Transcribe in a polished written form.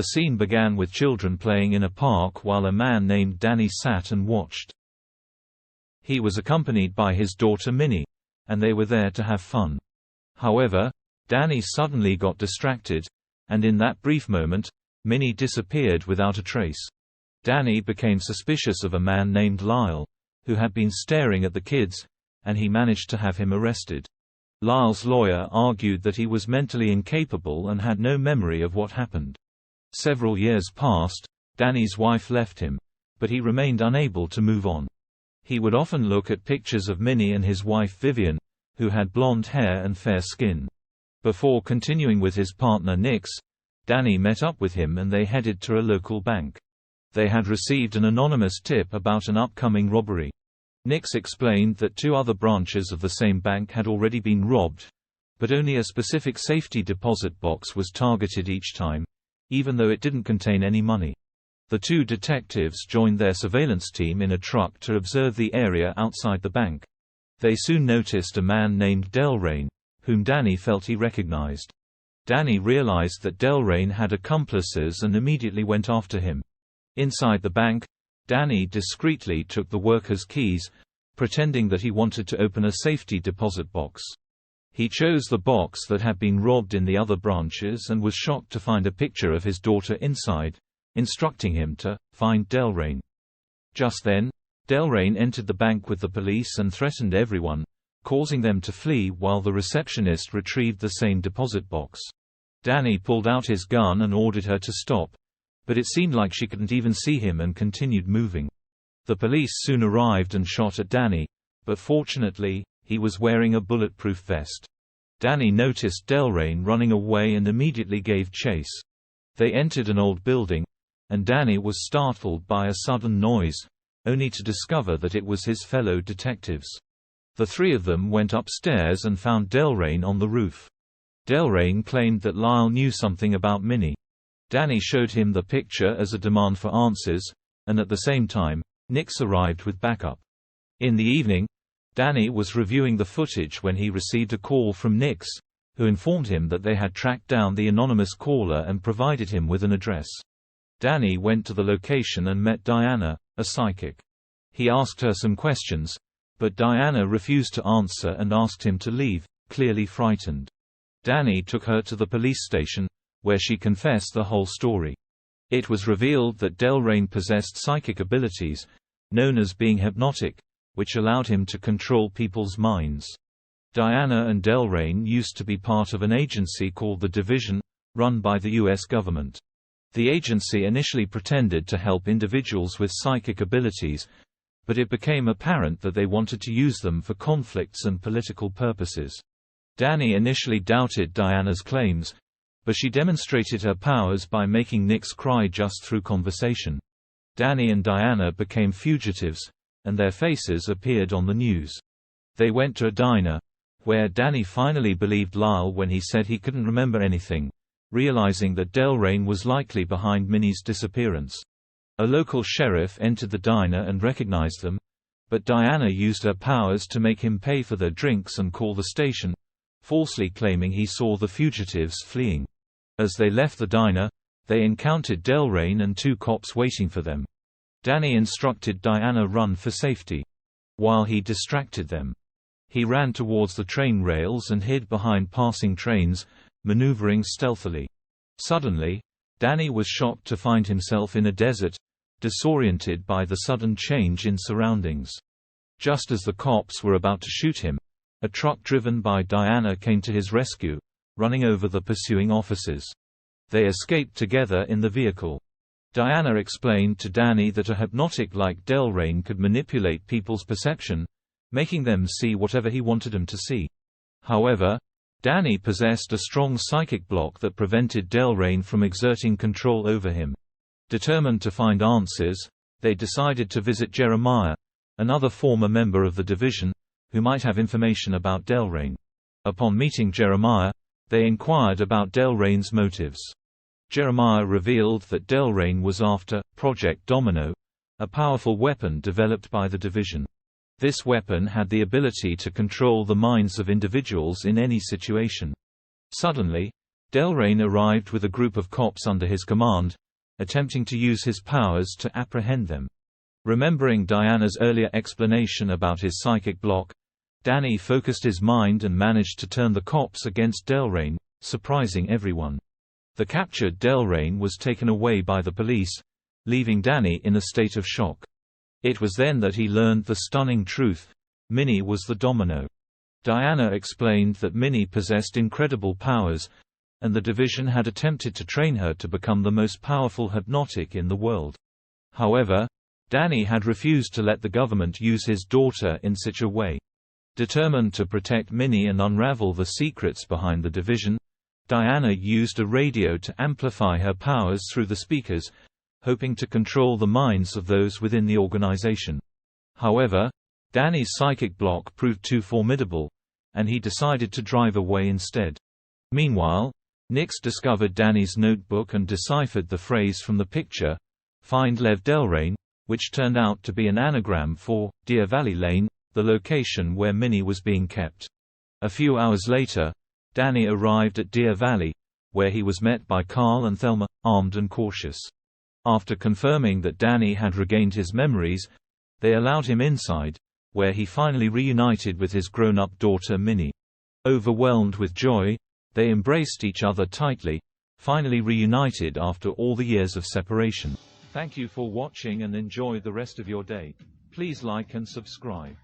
The scene began with children playing in a park while a man named Danny sat and watched. He was accompanied by his daughter Minnie, and they were there to have fun. However, Danny suddenly got distracted, and in that brief moment, Minnie disappeared without a trace. Danny became suspicious of a man named Lyle, who had been staring at the kids, and he managed to have him arrested. Lyle's lawyer argued that he was mentally incapable and had no memory of what happened. Several years passed, Danny's wife left him, but he remained unable to move on. He would often look at pictures of Minnie and his wife Vivian, who had blonde hair and fair skin. Before continuing with his partner Nix, Danny met up with him and they headed to a local bank. They had received an anonymous tip about an upcoming robbery. Nix explained that 2 other branches of the same bank had already been robbed, but only a specific safety deposit box was targeted each time, even though it didn't contain any money. The 2 detectives joined their surveillance team in a truck to observe the area outside the bank. They soon noticed a man named Delrain, whom Danny felt he recognized. Danny realized that Delrain had accomplices and immediately went after him. Inside the bank, Danny discreetly took the workers' keys, pretending that he wanted to open a safety deposit box. He chose the box that had been robbed in the other branches and was shocked to find a picture of his daughter inside, instructing him to find Delrain. Just then, Delrain entered the bank with the police and threatened everyone, causing them to flee while the receptionist retrieved the same deposit box. Danny pulled out his gun and ordered her to stop, but it seemed like she couldn't even see him and continued moving. The police soon arrived and shot at Danny, but fortunately, he was wearing a bulletproof vest. Danny noticed Delrain running away and immediately gave chase. They entered an old building, and Danny was startled by a sudden noise, only to discover that it was his fellow detectives. The 3 of them went upstairs and found Delrain on the roof. Delrain claimed that Lyle knew something about Minnie. Danny showed him the picture as a demand for answers, and at the same time, Nix arrived with backup. In the evening, Danny was reviewing the footage when he received a call from Nix, who informed him that they had tracked down the anonymous caller and provided him with an address. Danny went to the location and met Diana, a psychic. He asked her some questions, but Diana refused to answer and asked him to leave, clearly frightened. Danny took her to the police station, where she confessed the whole story. It was revealed that Delrain possessed psychic abilities, known as being hypnotic, which allowed him to control people's minds. Diana and Delrain used to be part of an agency called the Division, run by the U.S. government. The agency initially pretended to help individuals with psychic abilities, but it became apparent that they wanted to use them for conflicts and political purposes. Danny initially doubted Diana's claims, but she demonstrated her powers by making Nix cry just through conversation. Danny and Diana became fugitives, and their faces appeared on the news. They went to a diner, where Danny finally believed Lyle when he said he couldn't remember anything, realizing that Delrain was likely behind Minnie's disappearance. A local sheriff entered the diner and recognized them, but Diana used her powers to make him pay for their drinks and call the station, falsely claiming he saw the fugitives fleeing. As they left the diner, they encountered Delrain and 2 cops waiting for them. Danny instructed Diana run for safety, while he distracted them. He ran towards the train rails and hid behind passing trains, maneuvering stealthily. Suddenly, Danny was shocked to find himself in a desert, disoriented by the sudden change in surroundings. Just as the cops were about to shoot him, a truck driven by Diana came to his rescue, running over the pursuing officers. They escaped together in the vehicle. Diana explained to Danny that a hypnotic like Delrain could manipulate people's perception, making them see whatever he wanted them to see. However, Danny possessed a strong psychic block that prevented Delrain from exerting control over him. Determined to find answers, they decided to visit Jeremiah, another former member of the Division, who might have information about Delrain. Upon meeting Jeremiah, they inquired about Delrain's motives. Jeremiah revealed that Delrain was after Project Domino, a powerful weapon developed by the Division. This weapon had the ability to control the minds of individuals in any situation. Suddenly, Delrain arrived with a group of cops under his command, attempting to use his powers to apprehend them. Remembering Diana's earlier explanation about his psychic block, Danny focused his mind and managed to turn the cops against Delrain, surprising everyone. The captured Delrain was taken away by the police, leaving Danny in a state of shock. It was then that he learned the stunning truth: Minnie was the domino. Diana explained that Minnie possessed incredible powers, and the division had attempted to train her to become the most powerful hypnotic in the world. However, Danny had refused to let the government use his daughter in such a way. Determined to protect Minnie and unravel the secrets behind the division, Diana used a radio to amplify her powers through the speakers, hoping to control the minds of those within the organization. However, Danny's psychic block proved too formidable, and he decided to drive away instead. Meanwhile, Nix discovered Danny's notebook and deciphered the phrase from the picture, "Find Lev Delrain," which turned out to be an anagram for Deer Valley Lane, the location where Minnie was being kept. A few hours later, Danny arrived at Deer Valley, where he was met by Carl and Thelma, armed and cautious. After confirming that Danny had regained his memories, they allowed him inside, where he finally reunited with his grown-up daughter Minnie. Overwhelmed with joy, they embraced each other tightly, finally reunited after all the years of separation. Thank you for watching and enjoy the rest of your day. Please like and subscribe.